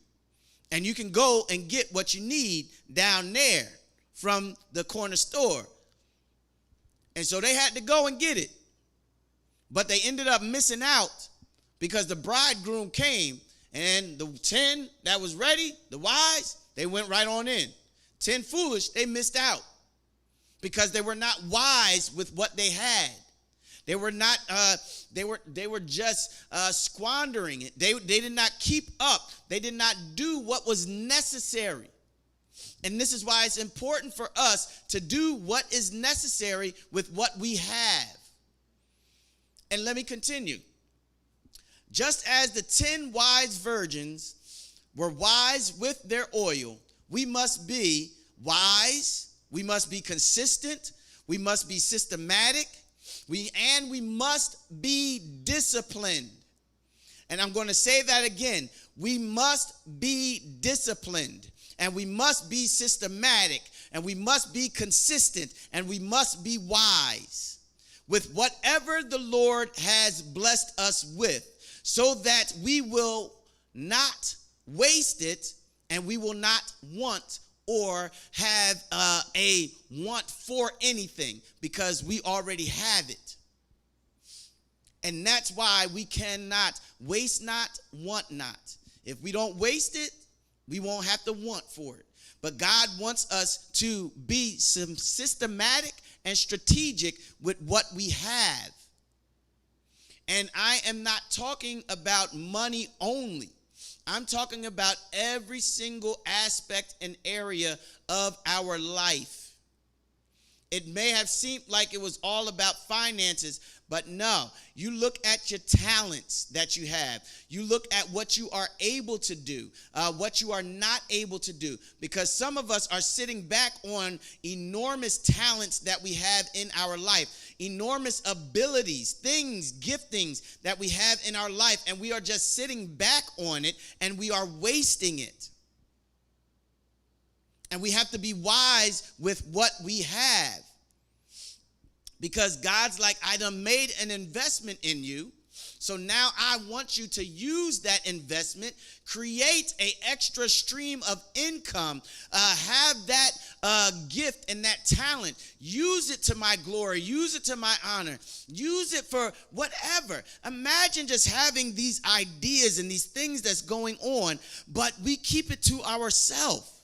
and you can go and get what you need down there from the corner store. And so they had to go and get it. But they ended up missing out because the bridegroom came, and the 10 that was ready, the wise, they went right on in. 10 foolish, they missed out because they were not wise with what they had. They were not. They were just squandering it. They did not keep up. They did not do what was necessary. And this is why it's important for us to do what is necessary with what we have. And let me continue. Just as the 10 wise virgins were wise with their oil, we must be wise. We must be consistent. We must be systematic. We must be disciplined. And I'm going to say that again. We must be disciplined, and we must be systematic, and we must be consistent, and we must be wise with whatever the Lord has blessed us with, so that we will not waste it, and we will not want or have a want for anything, because we already have it. And that's why we cannot waste not, want not. If we don't waste it, we won't have to want for it. But God wants us to be systematic and strategic with what we have. And I am not talking about money only. I'm talking about every single aspect and area of our life. It may have seemed like it was all about finances, but no. You look at your talents that you have. You look at what you are able to do, what you are not able to do. Because some of us are sitting back on enormous talents that we have in our life, enormous abilities, things, giftings that we have in our life, and we are just sitting back on it, and we are wasting it. And we have to be wise with what we have. Because God's like, I done made an investment in you. So now I want you to use that investment, create an extra stream of income, have that gift and that talent. Use it to my glory. Use it to my honor. Use it for whatever. Imagine just having these ideas and these things that's going on, but we keep it to ourselves.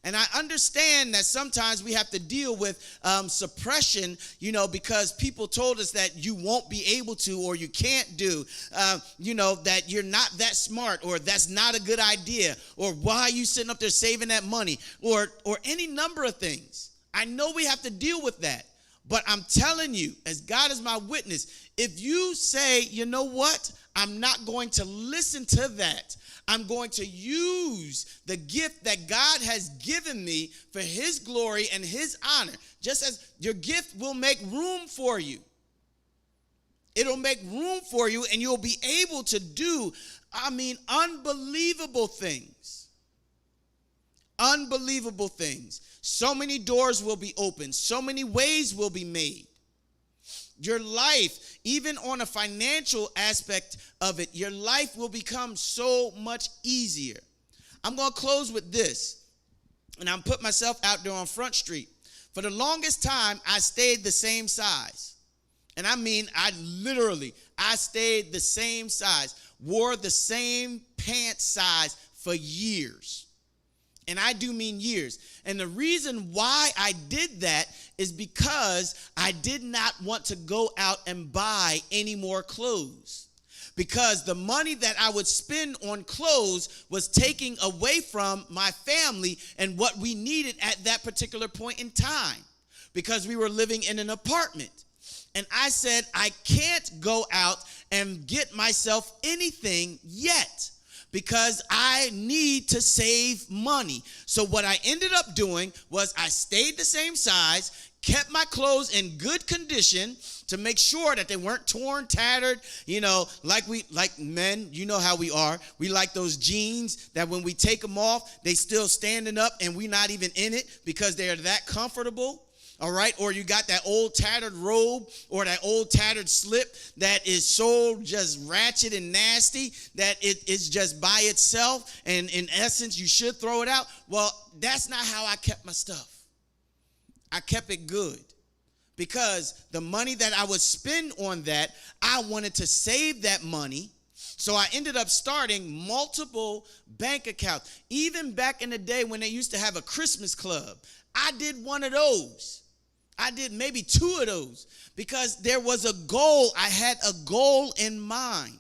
And I understand that sometimes we have to deal with suppression, because people told us that you won't be able to, or you can't do, that you're not that smart, or that's not a good idea, or why are you sitting up there saving that money, or any number of things. I know we have to deal with that. But I'm telling you, as God is my witness, if you say, you know what, I'm not going to listen to that. I'm going to use the gift that God has given me for his glory and his honor. Just as your gift will make room for you. It'll make room for you, and you'll be able to do, unbelievable things. Unbelievable things. So many doors will be opened. So many ways will be made. Your life, even on a financial aspect of it, your life will become so much easier. I'm going to close with this, and I'm putting myself out there on Front Street. For the longest time, I stayed the same size. And I stayed the same size, wore the same pant size for years. And I do mean years. And the reason why I did that is because I did not want to go out and buy any more clothes. Because the money that I would spend on clothes was taking away from my family and what we needed at that particular point in time. Because we were living in an apartment. And I said, I can't go out and get myself anything yet, because I need to save money. So what I ended up doing was I stayed the same size, kept my clothes in good condition to make sure that they weren't torn, tattered, like men, you know how we are. We like those jeans that when we take them off, they still standing up and we're not even in it because they're that comfortable. All right, or you got that old tattered robe or that old tattered slip that is so just ratchet and nasty that it is just by itself, and in essence, you should throw it out. Well, that's not how I kept my stuff. I kept it good because the money that I would spend on that, I wanted to save that money. So I ended up starting multiple bank accounts. Even back in the day when they used to have a Christmas club, I did one of those. I did maybe two of those because there was a goal. I had a goal in mind.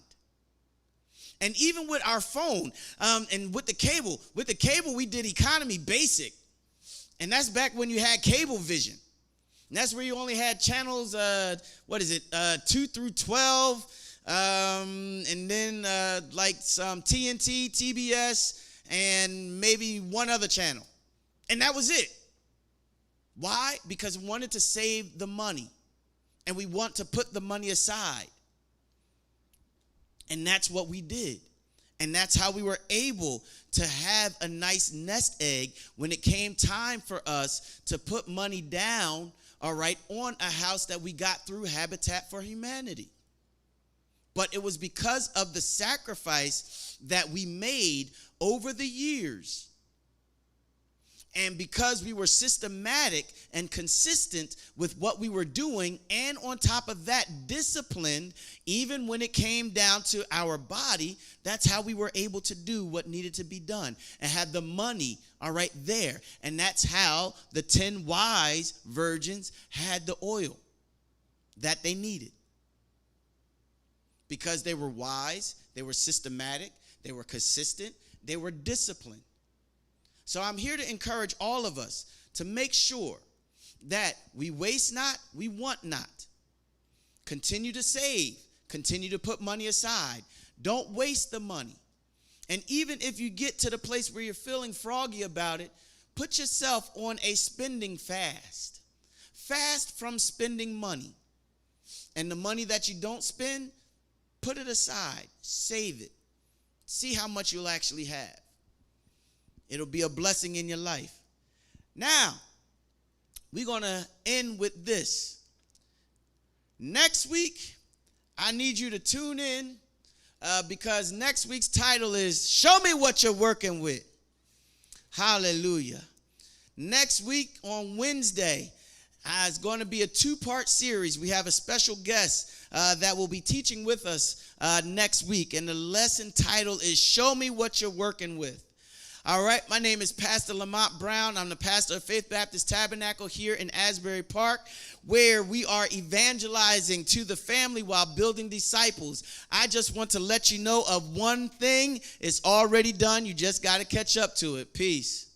And even with our phone and with the cable we did economy basic. And that's back when you had cable vision. And that's where you only had channels, 2 through 12, and then like some TNT, TBS, and maybe one other channel. And that was it. Why? Because we wanted to save the money, and we want to put the money aside. And that's what we did. And that's how we were able to have a nice nest egg when it came time for us to put money down, all right, on a house that we got through Habitat for Humanity. But it was because of the sacrifice that we made over the years. And because we were systematic and consistent with what we were doing, and on top of that, disciplined, even when it came down to our body, that's how we were able to do what needed to be done and have the money, all right, there. And that's how the 10 wise virgins had the oil that they needed. Because they were wise, they were systematic, they were consistent, they were disciplined. So I'm here to encourage all of us to make sure that we waste not, we want not. Continue to save. Continue to put money aside. Don't waste the money. And even if you get to the place where you're feeling froggy about it, put yourself on a spending fast. Fast from spending money. And the money that you don't spend, put it aside. Save it. See how much you'll actually have. It'll be a blessing in your life. Now, we're going to end with this. Next week, I need you to tune in because next week's title is Show Me What You're Working With. Hallelujah. Next week on Wednesday, it's going to be a 2-part series. We have a special guest that will be teaching with us next week. And the lesson title is Show Me What You're Working With. All right, my name is Pastor Lamont Brown. I'm the pastor of Faith Baptist Tabernacle here in Asbury Park, where we are evangelizing to the family while building disciples. I just want to let you know of one thing. It's already done. You just got to catch up to it. Peace.